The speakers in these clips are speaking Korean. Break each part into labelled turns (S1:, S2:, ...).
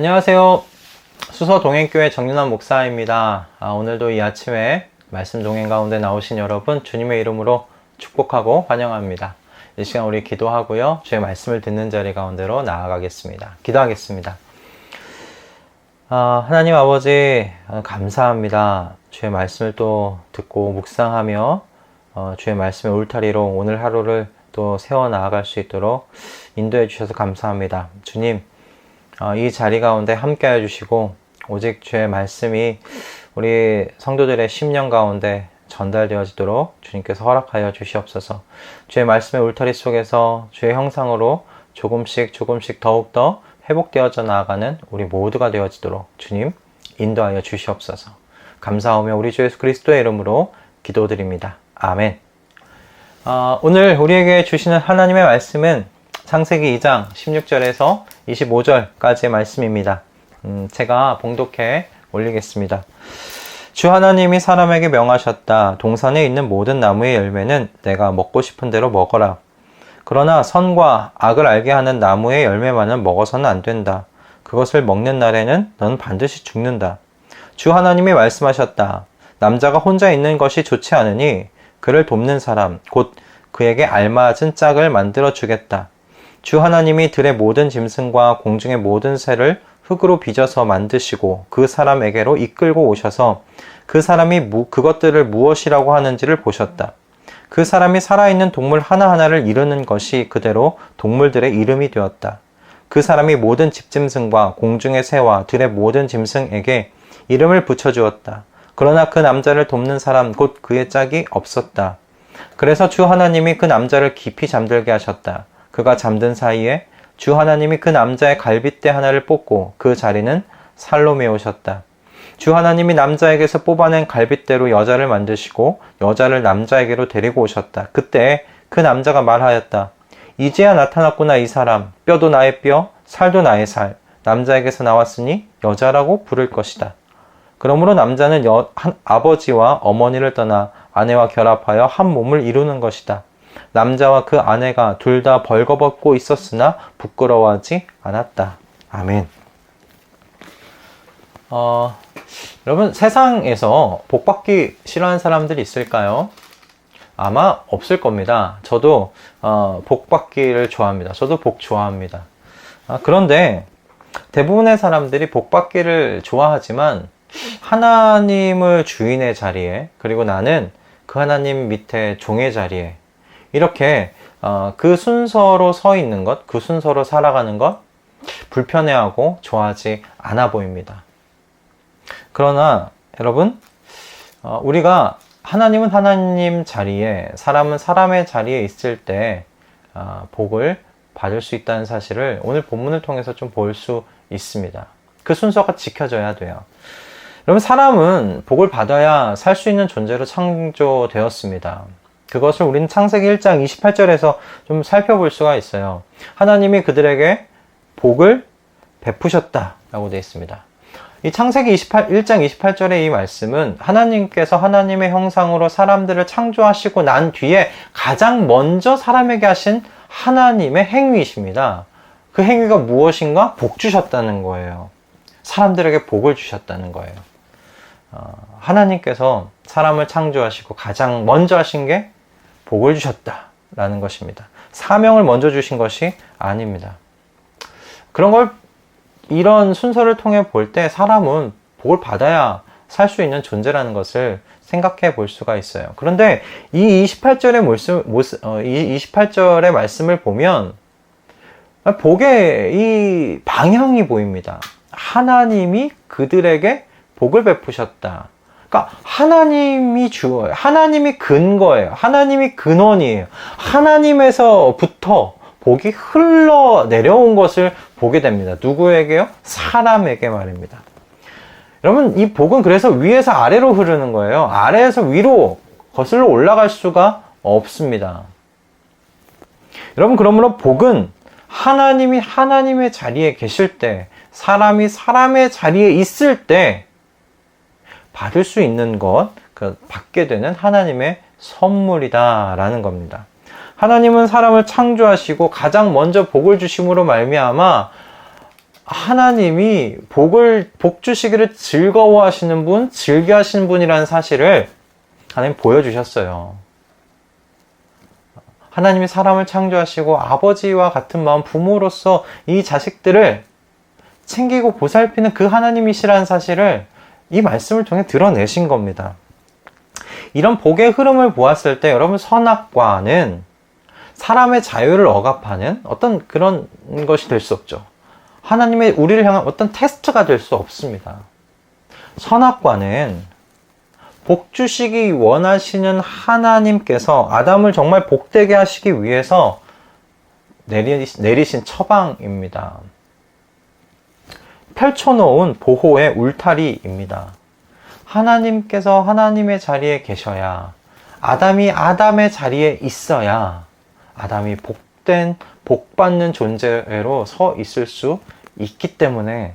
S1: 안녕하세요. 수서 동행교회 정윤환 목사입니다. 오늘도 이 아침에 말씀 동행 가운데 나오신 여러분 주님의 이름으로 축복하고 환영합니다. 이 시간 우리 기도하고요. 주의 말씀을 듣는 자리 가운데로 나아가겠습니다. 기도하겠습니다. 하나님 아버지 감사합니다. 주의 말씀을 또 듣고 묵상하며 주의 말씀의 울타리로 오늘 하루를 또 세워 나아갈 수 있도록 인도해 주셔서 감사합니다. 주님, 이 자리 가운데 함께 해주시고 오직 주의 말씀이 우리 성도들의 심령 가운데 전달되어지도록 주님께서 허락하여 주시옵소서. 주의 말씀의 울타리 속에서 주의 형상으로 조금씩 더욱더 회복되어져 나아가는 우리 모두가 되어지도록 주님 인도하여 주시옵소서. 감사하며 우리 주 예수 그리스도의 이름으로 기도드립니다. 아멘. 오늘 우리에게 주시는 하나님의 말씀은 창세기 2장 16절에서 25절까지의 말씀입니다. 제가 봉독해 올리겠습니다. 주 하나님이 사람에게 명하셨다. 동산에 있는 모든 나무의 열매는 내가 먹고 싶은 대로 먹어라. 그러나 선과 악을 알게 하는 나무의 열매만은 먹어서는 안 된다. 그것을 먹는 날에는 넌 반드시 죽는다. 주 하나님이 말씀하셨다. 남자가 혼자 있는 것이 좋지 않으니 그를 돕는 사람, 곧 그에게 알맞은 짝을 만들어 주겠다. 주 하나님이 들의 모든 짐승과 공중의 모든 새를 흙으로 빚어서 만드시고 그 사람에게로 이끌고 오셔서 그 사람이 그것들을 무엇이라고 하는지를 보셨다. 그 사람이 살아있는 동물 하나하나를 이루는 것이 그대로 동물들의 이름이 되었다. 그 사람이 모든 집짐승과 공중의 새와 들의 모든 짐승에게 이름을 붙여주었다. 그러나 그 남자를 돕는 사람 곧 그의 짝이 없었다. 그래서 주 하나님이 그 남자를 깊이 잠들게 하셨다. 그가 잠든 사이에 주 하나님이 그 남자의 갈빗대 하나를 뽑고 그 자리는 살로 메우셨다. 주 하나님이 남자에게서 뽑아낸 갈빗대로 여자를 만드시고 여자를 남자에게로 데리고 오셨다. 그때 그 남자가 말하였다. 이제야 나타났구나 이 사람. 뼈도 나의 뼈, 살도 나의 살. 남자에게서 나왔으니 여자라고 부를 것이다. 그러므로 남자는 아버지와 어머니를 떠나 아내와 결합하여 한 몸을 이루는 것이다. 남자와 그 아내가 둘 다 벌거벗고 있었으나 부끄러워하지 않았다. 아멘. 여러분, 세상에서 복 받기 싫어하는 사람들이 있을까요? 아마 없을 겁니다. 저도 복 받기를 좋아합니다. 저도 복 좋아합니다. 그런데 대부분의 사람들이 복 받기를 좋아하지만 하나님을 주인의 자리에, 그리고 나는 그 하나님 밑에 종의 자리에 이렇게 그 순서로 서 있는 것, 그 순서로 살아가는 것 불편해하고 좋아하지 않아 보입니다. 그러나 여러분, 우리가 하나님은 하나님 자리에, 사람은 사람의 자리에 있을 때 복을 받을 수 있다는 사실을 오늘 본문을 통해서 좀 볼 수 있습니다. 그 순서가 지켜져야 돼요. 여러분, 사람은 복을 받아야 살 수 있는 존재로 창조되었습니다. 그것을 우리는 창세기 1장 28절에서 좀 살펴볼 수가 있어요. 하나님이 그들에게 복을 베푸셨다라고 되어 있습니다. 이 창세기 1장 28절의 이 말씀은 하나님께서 하나님의 형상으로 사람들을 창조하시고 난 뒤에 가장 먼저 사람에게 하신 하나님의 행위이십니다. 그 행위가 무엇인가? 복 주셨다는 거예요. 사람들에게 복을 주셨다는 거예요. 하나님께서 사람을 창조하시고 가장 먼저 하신 게 복을 주셨다라는 것입니다. 사명을 먼저 주신 것이 아닙니다. 그런 걸, 이런 순서를 통해 볼 때 사람은 복을 받아야 살 수 있는 존재라는 것을 생각해 볼 수가 있어요. 그런데 이 28절의 말씀을 보면 복의 이 방향이 보입니다. 하나님이 그들에게 복을 베푸셨다. 그러니까 하나님이 주어요. 하나님이 근거예요. 하나님이 근원이에요. 하나님에서부터 복이 흘러내려온 것을 보게 됩니다. 누구에게요? 사람에게 말입니다. 여러분, 이 복은 그래서 위에서 아래로 흐르는 거예요. 아래에서 위로 거슬러 올라갈 수가 없습니다. 여러분, 그러므로 복은 하나님이 하나님의 자리에 계실 때, 사람이 사람의 자리에 있을 때 받을 수 있는 것, 받게 되는 하나님의 선물이다라는 겁니다. 하나님은 사람을 창조하시고 가장 먼저 복을 주심으로 말미암아 하나님이 복 주시기를 즐거워하시는 분, 즐겨하시는 분이라는 사실을 하나님 보여주셨어요. 하나님이 사람을 창조하시고 아버지와 같은 마음, 부모로서 이 자식들을 챙기고 보살피는 그 하나님이시라는 사실을 이 말씀을 통해 드러내신 겁니다. 이런 복의 흐름을 보았을 때 여러분, 선악과는 사람의 자유를 억압하는 어떤 그런 것이 될 수 없죠. 하나님의 우리를 향한 어떤 테스트가 될 수 없습니다. 선악과는 복 주시기 원하시는 하나님께서 아담을 정말 복되게 하시기 위해서 내리신 처방입니다. 펼쳐놓은 보호의 울타리입니다. 하나님께서 하나님의 자리에 계셔야, 아담이 아담의 자리에 있어야 아담이 복받는 존재로 서 있을 수 있기 때문에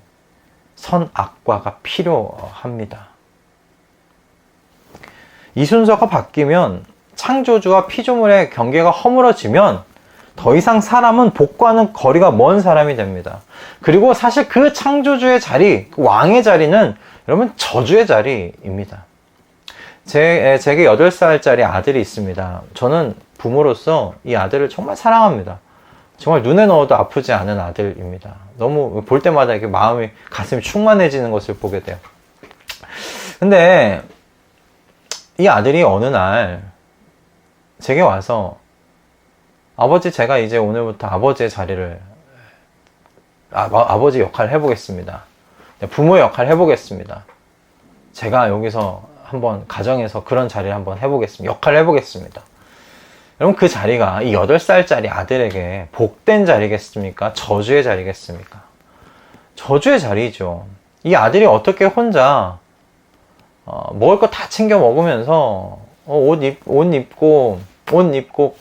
S1: 선악과가 필요합니다. 이 순서가 바뀌면, 창조주와 피조물의 경계가 허물어지면 더 이상 사람은 복과는 거리가 먼 사람이 됩니다. 그리고 사실 그 창조주의 자리, 그 왕의 자리는 여러분 저주의 자리입니다. 제게 8살짜리 아들이 있습니다. 저는 부모로서 이 아들을 정말 사랑합니다. 정말 눈에 넣어도 아프지 않은 아들입니다. 너무 볼 때마다 이렇게 가슴이 충만해지는 것을 보게 돼요. 근데 이 아들이 어느 날 제게 와서, 아버지, 제가 이제 오늘부터 아버지의 자리를, 아버지 역할을 해보겠습니다. 부모의 역할을 해보겠습니다. 제가 여기서 한번 가정에서 그런 자리를 한번 해보겠습니다. 역할을 해보겠습니다. 여러분, 그 자리가 이 8살짜리 아들에게 복된 자리겠습니까? 저주의 자리겠습니까? 저주의 자리죠. 이 아들이 어떻게 혼자 먹을 거 다 챙겨 먹으면서 옷 입고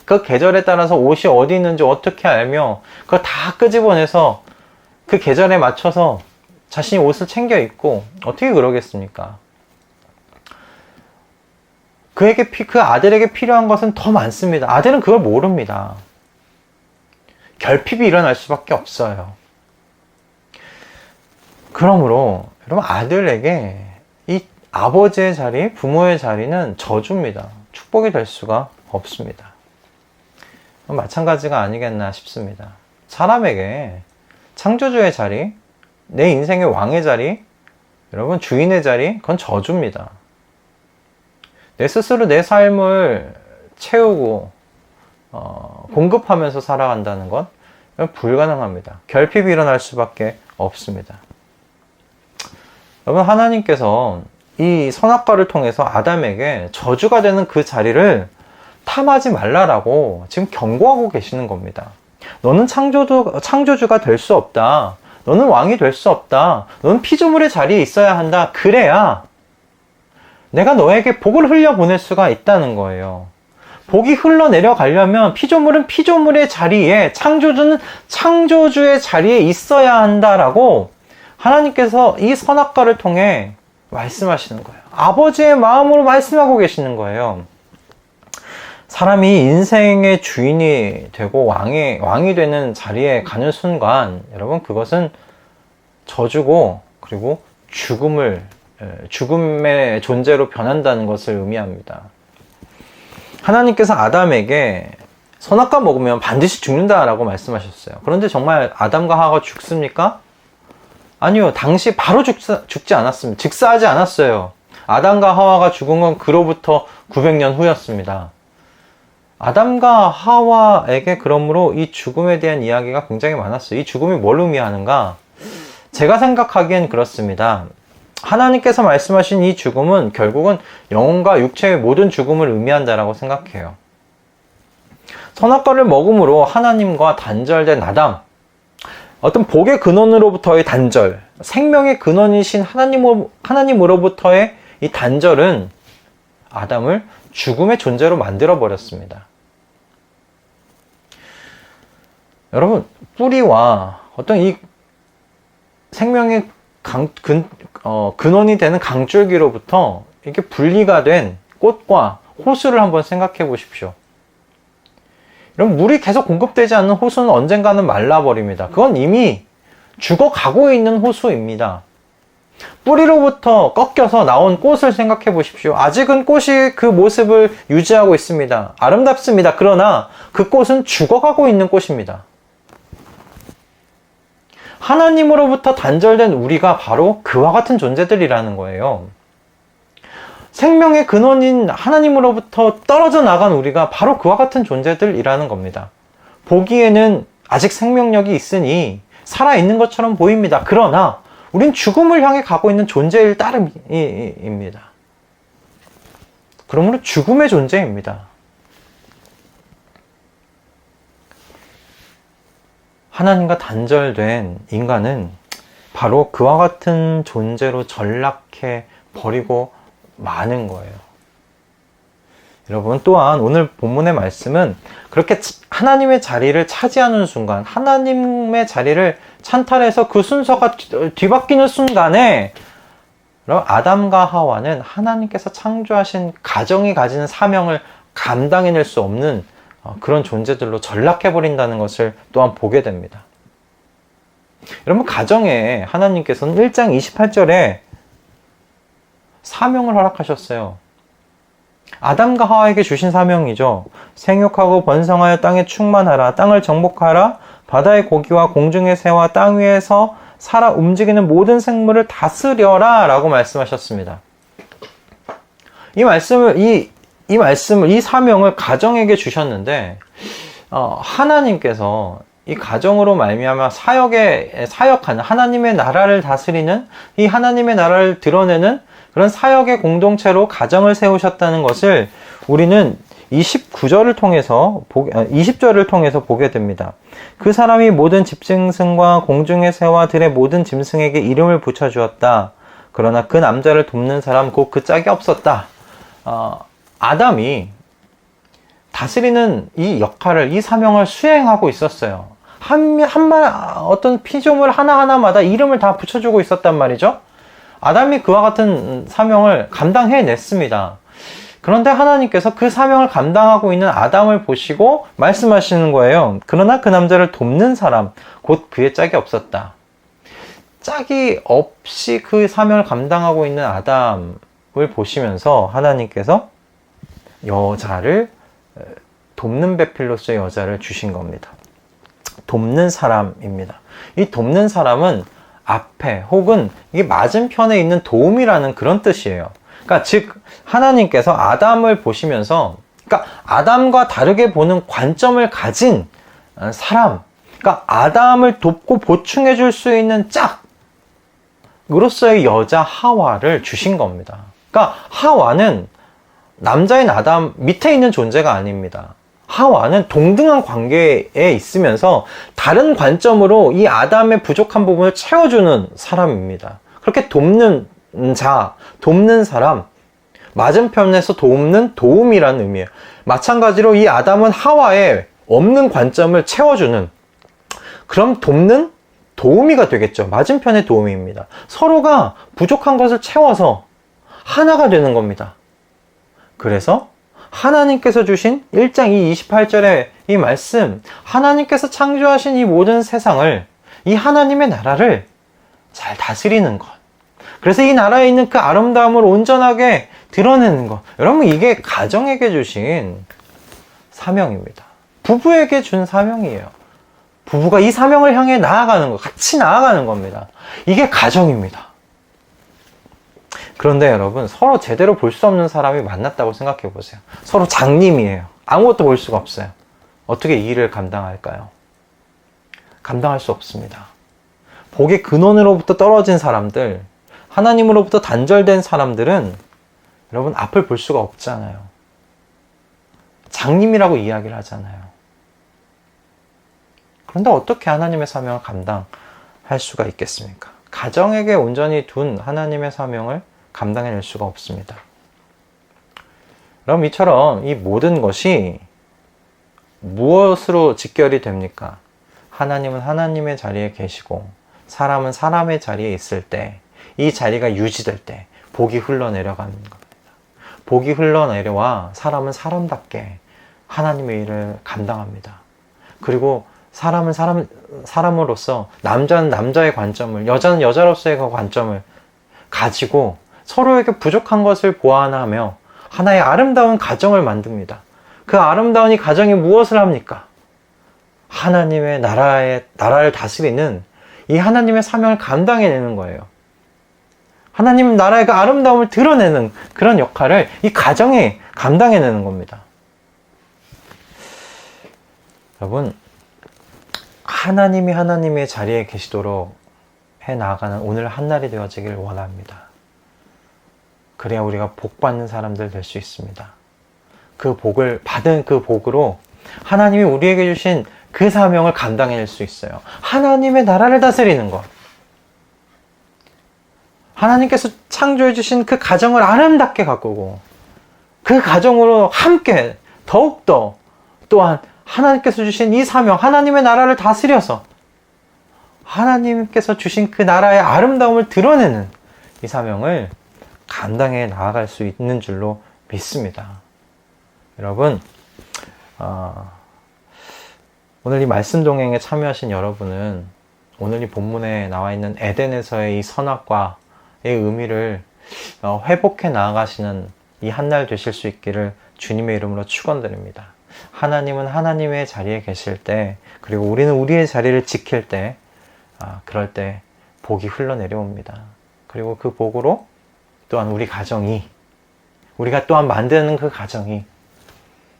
S1: 그 계절에 따라서 옷이 어디 있는지 어떻게 알며 그걸 다 끄집어내서 그 계절에 맞춰서 자신이 옷을 챙겨 입고 어떻게 그러겠습니까? 그 아들에게 필요한 것은 더 많습니다. 아들은 그걸 모릅니다. 결핍이 일어날 수밖에 없어요. 그러므로 여러분, 아들에게 이 아버지의 자리, 부모의 자리는 저주입니다. 축복이 될 수가 없습니다. 마찬가지가 아니겠나 싶습니다. 사람에게 창조주의 자리, 내 인생의 왕의 자리, 여러분 주인의 자리, 그건 저주입니다. 내 스스로 내 삶을 채우고 공급하면서 살아간다는 건 불가능합니다. 결핍이 일어날 수밖에 없습니다. 여러분, 하나님께서 이 선악과를 통해서 아담에게 저주가 되는 그 자리를 탐하지 말라라고 지금 경고하고 계시는 겁니다. 너는 창조주가 될 수 없다. 너는 왕이 될 수 없다. 너는 피조물의 자리에 있어야 한다. 그래야 내가 너에게 복을 흘려보낼 수가 있다는 거예요. 복이 흘러내려가려면 피조물은 피조물의 자리에, 창조주는 창조주의 자리에 있어야 한다라고 하나님께서 이 선악과를 통해 말씀하시는 거예요. 아버지의 마음으로 말씀하고 계시는 거예요. 사람이 인생의 주인이 되고 왕이 되는 자리에 가는 순간, 여러분, 그것은 저주고, 그리고 죽음의 존재로 변한다는 것을 의미합니다. 하나님께서 아담에게 선악과 먹으면 반드시 죽는다라고 말씀하셨어요. 그런데 정말 아담과 하와가 죽습니까? 아니요. 당시 바로 죽지 않았습니다. 즉사하지 않았어요. 아담과 하와가 죽은 건 그로부터 900년 후였습니다. 아담과 하와에게 그러므로 이 죽음에 대한 이야기가 굉장히 많았어요. 이 죽음이 뭘 의미하는가? 제가 생각하기엔 그렇습니다. 하나님께서 말씀하신 이 죽음은 결국은 영혼과 육체의 모든 죽음을 의미한다라고 생각해요. 선악과를 먹음으로 하나님과 단절된 아담, 어떤 복의 근원으로부터의 단절, 생명의 근원이신 하나님으로부터의 이 단절은 아담을 죽음의 존재로 만들어 버렸습니다. 여러분, 뿌리와 어떤 이 생명의 근원이 되는 강줄기로부터 이렇게 분리가 된 꽃과 호수를 한번 생각해 보십시오. 여러분, 물이 계속 공급되지 않는 호수는 언젠가는 말라버립니다. 그건 이미 죽어가고 있는 호수입니다. 뿌리로부터 꺾여서 나온 꽃을 생각해 보십시오. 아직은 꽃이 그 모습을 유지하고 있습니다. 아름답습니다. 그러나 그 꽃은 죽어가고 있는 꽃입니다. 하나님으로부터 단절된 우리가 바로 그와 같은 존재들이라는 거예요. 생명의 근원인 하나님으로부터 떨어져 나간 우리가 바로 그와 같은 존재들이라는 겁니다. 보기에는 아직 생명력이 있으니 살아있는 것처럼 보입니다. 그러나 우린 죽음을 향해 가고 있는 존재일 따름입니다. 그러므로 죽음의 존재입니다. 하나님과 단절된 인간은 바로 그와 같은 존재로 전락해 버리고 마는 거예요. 여러분, 또한 오늘 본문의 말씀은 그렇게 하나님의 자리를 차지하는 순간, 하나님의 자리를 찬탈해서 그 순서가 뒤바뀌는 순간에 아담과 하와는 하나님께서 창조하신 가정이 가지는 사명을 감당해낼 수 없는 그런 존재들로 전락해버린다는 것을 또한 보게 됩니다. 여러분, 가정에 하나님께서는 1장 28절에 사명을 허락하셨어요. 아담과 하와에게 주신 사명이죠. 생육하고 번성하여 땅에 충만하라. 땅을 정복하라. 바다의 고기와 공중의 새와 땅 위에서 살아 움직이는 모든 생물을 다스려라 라고 말씀하셨습니다. 이 사명을 가정에게 주셨는데 하나님께서 이 가정으로 말미암아 사역하는 하나님의 나라를 다스리는, 이 하나님의 나라를 드러내는 그런 사역의 공동체로 가정을 세우셨다는 것을 우리는 20절을 통해서 보게 됩니다. 그 사람이 모든 집짐승과 공중의 새와 들의 모든 짐승에게 이름을 붙여주었다. 그러나 그 남자를 돕는 사람 곧 그 짝이 없었다. 아담이 다스리는 이 역할을, 이 사명을 수행하고 있었어요. 어떤 피조물 하나하나마다 이름을 다 붙여주고 있었단 말이죠. 아담이 그와 같은 사명을 감당해냈습니다. 그런데 하나님께서 그 사명을 감당하고 있는 아담을 보시고 말씀하시는 거예요. 그러나 그 남자를 돕는 사람, 곧 그의 짝이 없었다. 짝이 없이 그 사명을 감당하고 있는 아담을 보시면서 하나님께서 여자를, 돕는 배필로서의 여자를 주신 겁니다. 돕는 사람입니다. 이 돕는 사람은 앞에 혹은 이게 맞은편에 있는 도움이라는 그런 뜻이에요. 그러니까 즉 하나님께서 아담을 보시면서, 그러니까 아담과 다르게 보는 관점을 가진 사람, 그러니까 아담을 돕고 보충해 줄 수 있는 짝으로서의 여자 하와를 주신 겁니다. 그러니까 하와는 남자인 아담 밑에 있는 존재가 아닙니다. 하와는 동등한 관계에 있으면서 다른 관점으로 이 아담의 부족한 부분을 채워주는 사람입니다. 그렇게 돕는 자, 돕는 사람, 맞은편에서 돕는 도움이라는 의미예요. 마찬가지로 이 아담은 하와의 없는 관점을 채워주는, 그럼 돕는 도우미가 되겠죠. 맞은편의 도우미입니다. 서로가 부족한 것을 채워서 하나가 되는 겁니다. 그래서 하나님께서 주신 1장 28절의 이 말씀, 하나님께서 창조하신 이 모든 세상을, 이 하나님의 나라를 잘 다스리는 것, 그래서 이 나라에 있는 그 아름다움을 온전하게 드러내는 것, 여러분, 이게 가정에게 주신 사명입니다. 부부에게 준 사명이에요. 부부가 이 사명을 향해 나아가는 것, 같이 나아가는 겁니다. 이게 가정입니다. 그런데 여러분, 서로 제대로 볼 수 없는 사람이 만났다고 생각해 보세요. 서로 장님이에요. 아무것도 볼 수가 없어요. 어떻게 이 일을 감당할까요? 감당할 수 없습니다. 복의 근원으로부터 떨어진 사람들, 하나님으로부터 단절된 사람들은 여러분 앞을 볼 수가 없잖아요. 장님이라고 이야기를 하잖아요. 그런데 어떻게 하나님의 사명을 감당할 수가 있겠습니까? 가정에게 온전히 둔 하나님의 사명을 감당해낼 수가 없습니다. 그럼 이처럼 이 모든 것이 무엇으로 직결이 됩니까? 하나님은 하나님의 자리에 계시고 사람은 사람의 자리에 있을 때, 이 자리가 유지될 때 복이 흘러내려가는 겁니다. 복이 흘러내려와 사람은 사람답게 하나님의 일을 감당합니다. 그리고 사람은 사람으로서, 남자는 남자의 관점을, 여자는 여자로서의 그 관점을 가지고 서로에게 부족한 것을 보완하며 하나의 아름다운 가정을 만듭니다. 그 아름다운 이 가정이 무엇을 합니까? 하나님의 나라를 다스리는 이 하나님의 사명을 감당해내는 거예요. 하나님 나라의 그 아름다움을 드러내는 그런 역할을 이 가정이 감당해내는 겁니다. 여러분, 하나님이 하나님의 자리에 계시도록 해나가는 오늘 한날이 되어지길 원합니다. 그래야 우리가 복 받는 사람들 될 수 있습니다. 그 복을 받은 그 복으로 하나님이 우리에게 주신 그 사명을 감당해낼 수 있어요. 하나님의 나라를 다스리는 것. 하나님께서 창조해 주신 그 가정을 아름답게 가꾸고 그 가정으로 함께 더욱더 또한 하나님께서 주신 이 사명, 하나님의 나라를 다스려서 하나님께서 주신 그 나라의 아름다움을 드러내는 이 사명을 감당해 나아갈 수 있는 줄로 믿습니다. 여러분, 오늘 이 말씀 동행에 참여하신 여러분은 오늘 이 본문에 나와 있는 에덴에서의 이 선악과의 의미를 회복해 나아가시는 이 한날 되실 수 있기를 주님의 이름으로 축원드립니다. 하나님은 하나님의 자리에 계실 때, 그리고 우리는 우리의 자리를 지킬 때, 그럴 때 복이 흘러내려옵니다. 그리고 그 복으로 또한 우리 가정이, 우리가 또한 만드는 그 가정이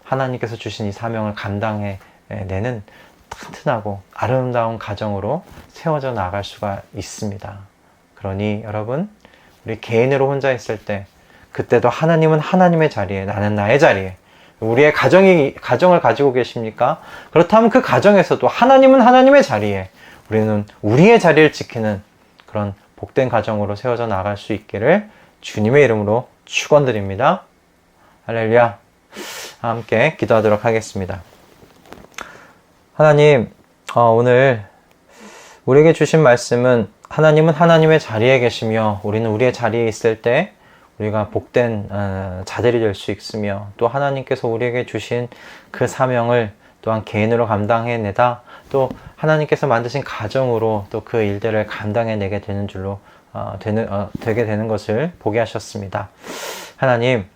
S1: 하나님께서 주신 이 사명을 감당해내는 튼튼하고 아름다운 가정으로 세워져 나갈 수가 있습니다. 그러니 여러분, 우리 개인으로 혼자 있을 때, 그때도 하나님은 하나님의 자리에, 나는 나의 자리에, 우리의 가정을 가지고 계십니까? 그렇다면 그 가정에서도 하나님은 하나님의 자리에, 우리는 우리의 자리를 지키는 그런 복된 가정으로 세워져 나갈 수 있기를 주님의 이름으로 축원드립니다. 할렐루야. 함께 기도하도록 하겠습니다. 하나님, 오늘 우리에게 주신 말씀은 하나님은 하나님의 자리에 계시며 우리는 우리의 자리에 있을 때 우리가 복된 자들이 될 수 있으며, 또 하나님께서 우리에게 주신 그 사명을 또한 개인으로 감당해내다 또 하나님께서 만드신 가정으로 또 그 일들을 감당해내게 되는 줄로 되게 되는 것을 보게 하셨습니다. 하나님,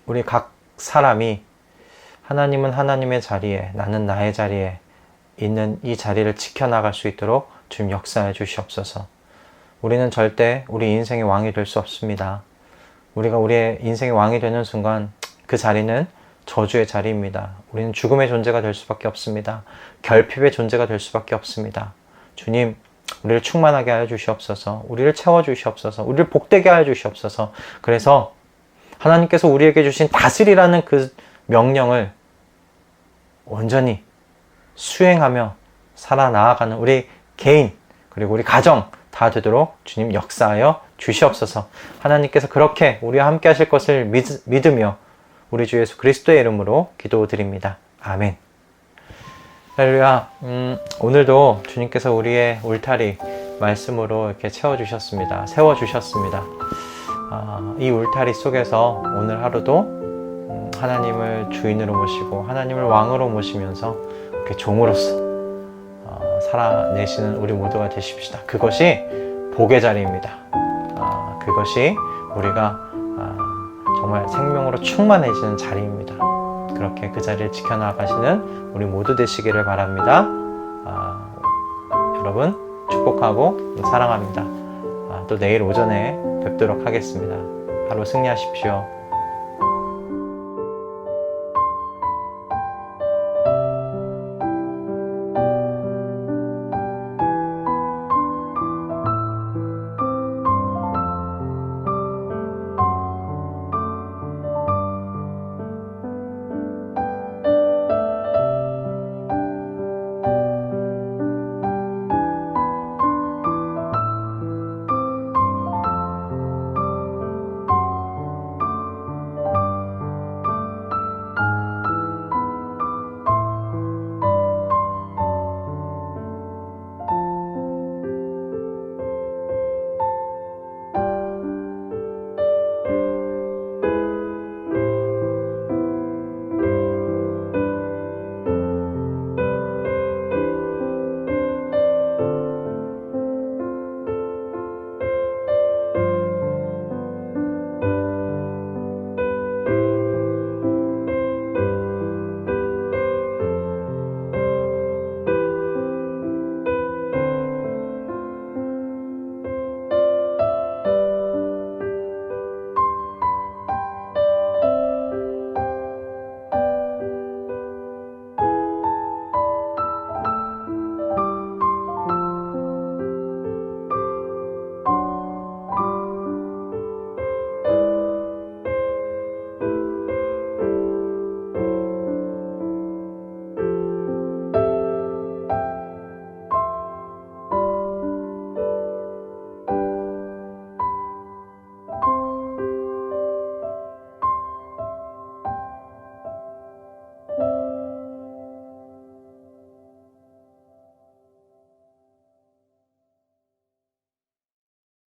S1: 우리 각 사람이 하나님은 하나님의 자리에, 나는 나의 자리에 있는 이 자리를 지켜나갈 수 있도록 주님 역사해 주시옵소서. 우리는 절대 우리 인생의 왕이 될 수 없습니다. 우리가 우리의 인생의 왕이 되는 순간 그 자리는 저주의 자리입니다. 우리는 죽음의 존재가 될 수밖에 없습니다. 결핍의 존재가 될 수밖에 없습니다. 주님, 우리를 충만하게 하여 주시옵소서. 우리를 채워 주시옵소서. 우리를 복되게 하여 주시옵소서. 그래서 하나님께서 우리에게 주신 다스리라는 그 명령을 온전히 수행하며 살아나아가는 우리 개인, 그리고 우리 가정 다 되도록 주님 역사하여 주시옵소서. 하나님께서 그렇게 우리와 함께 하실 것을 믿으며 우리 주 예수 그리스도의 이름으로 기도드립니다. 아멘. 할렐루야. 오늘도 주님께서 우리의 울타리 말씀으로 이렇게 채워주셨습니다. 세워주셨습니다. 이 울타리 속에서 오늘 하루도 하나님을 주인으로 모시고 하나님을 왕으로 모시면서 이렇게 종으로서 살아내시는 우리 모두가 되십시다. 그것이 복의 자리입니다. 그것이 우리가 정말 생명으로 충만해지는 자리입니다. 그렇게 그 자리를 지켜나가시는 우리 모두 되시기를 바랍니다. 여러분 축복하고 사랑합니다. 또 내일 오전에 뵙도록 하겠습니다. 하루 승리하십시오.